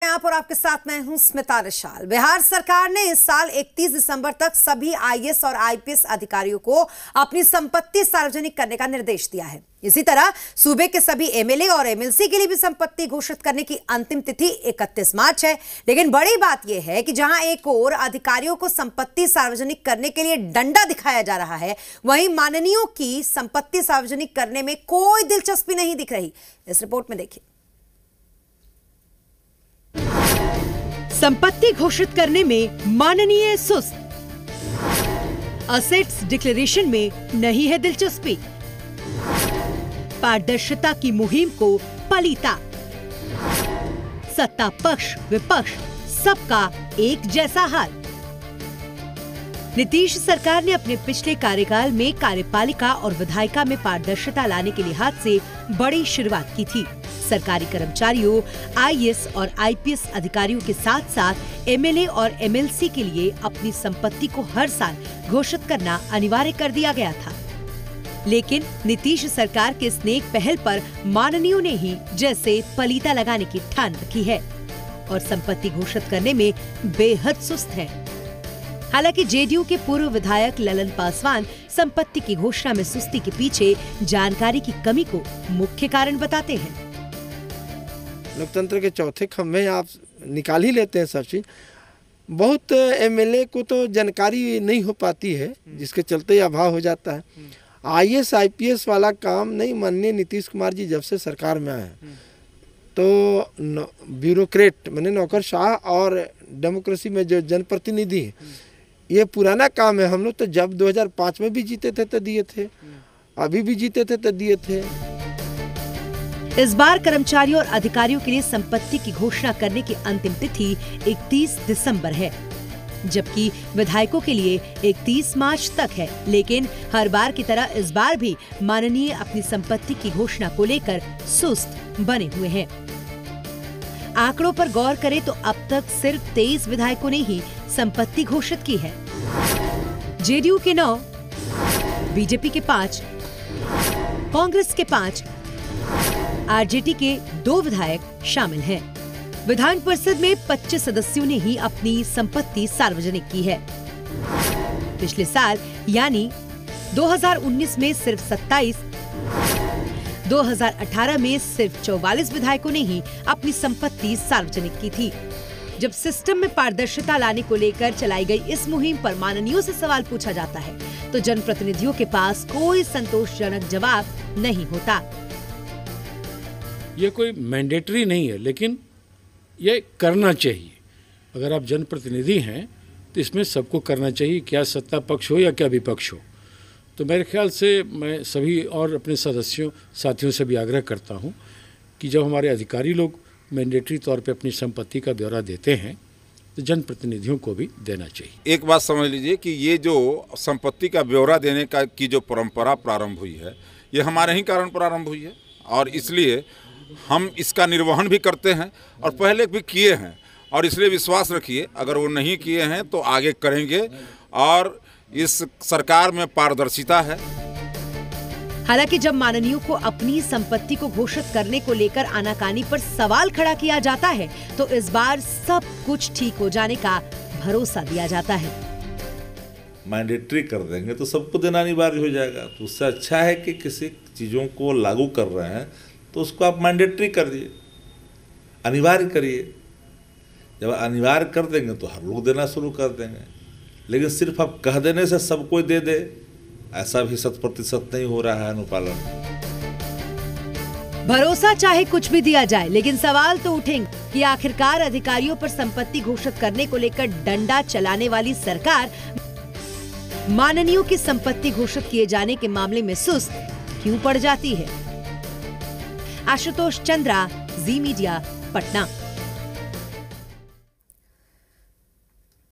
यहाँ पर आपके साथ मैं हूं स्मिता निशाल। बिहार सरकार ने इस साल 31 दिसंबर तक सभी आईएएस और आईपीएस अधिकारियों को अपनी संपत्ति सार्वजनिक करने का निर्देश दिया है। इसी तरह सूबे के सभी एमएलए और एमएलसी के लिए भी संपत्ति घोषित करने की अंतिम तिथि 31 मार्च है। लेकिन बड़ी बात यह है कि जहां एक ओर अधिकारियों को संपत्ति सार्वजनिक करने के लिए डंडा दिखाया जा रहा है, वहीं माननीयों की संपत्ति सार्वजनिक करने में कोई दिलचस्पी नहीं दिख रही। इस रिपोर्ट में देखिए। संपत्ति घोषित करने में माननीय सुस्त, असेट्स डिक्लेरेशन में नहीं है दिलचस्पी, पारदर्शिता की मुहिम को पलीता, सत्ता पक्ष विपक्ष सबका एक जैसा हाल। नीतीश सरकार ने अपने पिछले कार्यकाल में कार्यपालिका और विधायिका में पारदर्शिता लाने के लिहाज से बड़ी शुरुआत की थी। सरकारी कर्मचारियों, आईएएस और आईपीएस अधिकारियों के साथ साथ एमएलए और एमएलसी के लिए अपनी संपत्ति को हर साल घोषित करना अनिवार्य कर दिया गया था। लेकिन नीतीश सरकार के इस नेक पहल पर माननीयों ने ही जैसे पलीता लगाने की ठान रखी है और संपत्ति घोषित करने में बेहद सुस्त है। हालांकि जेडीयू के पूर्व विधायक ललन पासवान संपत्ति की घोषणा में सुस्ती के पीछे जानकारी की कमी को मुख्य कारण बताते हैं। लोकतंत्र के चौथे खंभे आप निकाल ही लेते हैं सब चीज। बहुत एमएलए को तो जानकारी नहीं हो पाती है, जिसके चलते अभाव हो जाता है। आईएएस आईपीएस वाला काम नहीं, माननीय नीतीश कुमार जी जब से सरकार में आए हैं तो ब्यूरोक्रेट मैंने नौकरशाह और डेमोक्रेसी में जो जनप्रतिनिधि है, ये पुराना काम है। हम लोग तो जब 2005 में भी जीते थे तो दिए थे, अभी भी जीते थे तो दिए थे। इस बार कर्मचारियों और अधिकारियों के लिए संपत्ति की घोषणा करने की अंतिम तिथि 31 दिसंबर है, जबकि विधायकों के लिए 31 मार्च तक है। लेकिन हर बार की तरह इस बार भी माननीय अपनी संपत्ति की घोषणा को लेकर सुस्त बने हुए हैं। आंकड़ों पर गौर करें तो अब तक सिर्फ 23 विधायकों ने ही संपत्ति घोषित की है। जेडीयू के 9, बीजेपी के 5, कांग्रेस के 5, आरजेडी के 2 विधायक शामिल हैं। विधान परिषद में 25 सदस्यों ने ही अपनी संपत्ति सार्वजनिक की है। पिछले साल यानी 2019 में सिर्फ 27, 2018 में सिर्फ 44 विधायकों ने ही अपनी संपत्ति सार्वजनिक की थी। जब सिस्टम में पारदर्शिता लाने को लेकर चलाई गई इस मुहिम पर माननीयों से सवाल पूछा जाता है तो जनप्रतिनिधियों के पास कोई संतोषजनक जवाब नहीं होता। ये कोई मैंडेटरी नहीं है, लेकिन ये करना चाहिए। अगर आप जनप्रतिनिधि हैं तो इसमें सबको करना चाहिए, क्या सत्ता पक्ष हो या क्या विपक्ष हो। तो मेरे ख्याल से मैं सभी और अपने साथियों से भी आग्रह करता हूं कि जब हमारे अधिकारी लोग मैंडेटरी तौर पे अपनी संपत्ति का ब्यौरा देते हैं तो जनप्रतिनिधियों को भी देना चाहिए। एक बात समझ लीजिए कि ये जो संपत्ति का ब्यौरा देने की जो परंपरा प्रारंभ हुई है, ये हमारे ही कारण प्रारंभ हुई है और इसलिए हम इसका निर्वहन भी करते हैं और पहले भी किए हैं। और इसलिए विश्वास रखिए, अगर वो नहीं किए हैं तो आगे करेंगे और इस सरकार में पारदर्शिता है। हालांकि जब माननीयों को अपनी संपत्ति को घोषित करने को लेकर आनाकानी पर सवाल खड़ा किया जाता है तो इस बार सब कुछ ठीक हो जाने का भरोसा दिया जाता है। मैंडेटरी कर देंगे तो सबको देना अनिवार्य हो जाएगा, तो उससे अच्छा है कि किसी चीज़ों को लागू कर रहे हैं तो उसको आप मैंडेटरी कर दिए, अनिवार्य करिए। जब अनिवार्य कर देंगे तो हर लोग देना शुरू कर देंगे। लेकिन सिर्फ आप कह देने से सब कोई दे दे, ऐसा भी 100% नहीं हो रहा है अनुपालन। भरोसा चाहे कुछ भी दिया जाए, लेकिन सवाल तो उठेंगे कि आखिरकार अधिकारियों पर संपत्ति घोषित करने को लेकर डंडा चलाने वाली सरकार माननीयों की संपत्ति घोषित किए जाने के मामले में सुस्त क्यों पड़ जाती है। आशुतोष चंद्रा, जी मीडिया, पटना।